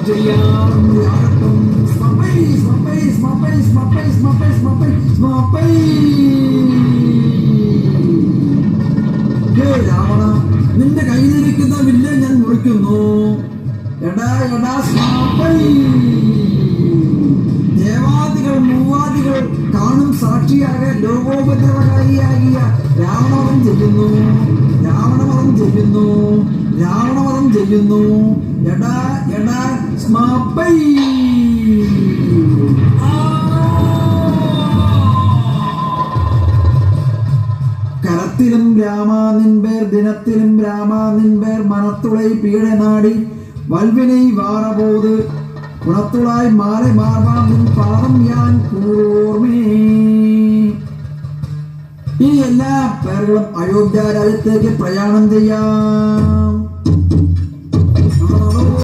ചെയ്യാം. രാവണ, നിന്റെ കയ്യിലിരിക്കുന്ന വില്ല് ഞാൻ മുറിക്കുന്നു. എടാ എടാ സ്മാപ്പൈ. ദേവാദികൾ മൂവാദികൾ കാണും സാക്ഷിയാകെ ലോകോപദ്രവകാരിയാകിയ രാവണവധം ചെയ്യുന്നു. രാവണവധം ചെയ്യുന്നു. രാവണവധം ചെയ്യുന്നു. എടാ എടാ സ്മാപ്പൈ. കരത്തിലും രാമാ നിൻപേർ, ദിനത്തിലും രാമാ നിൻപേർ, മനത്തുളை പീഡ നാടി വൽവിனை വാറപോത് ഗുണത്തുളായി മാറി മാർവാം നിൻ പാദം ഞാൻ കൂർമേ. ഈ എല്ലാ പേരുകളും അയോധ്യ രാജ്യത്തേക്ക് പ്രയാണം ചെയ്യാം.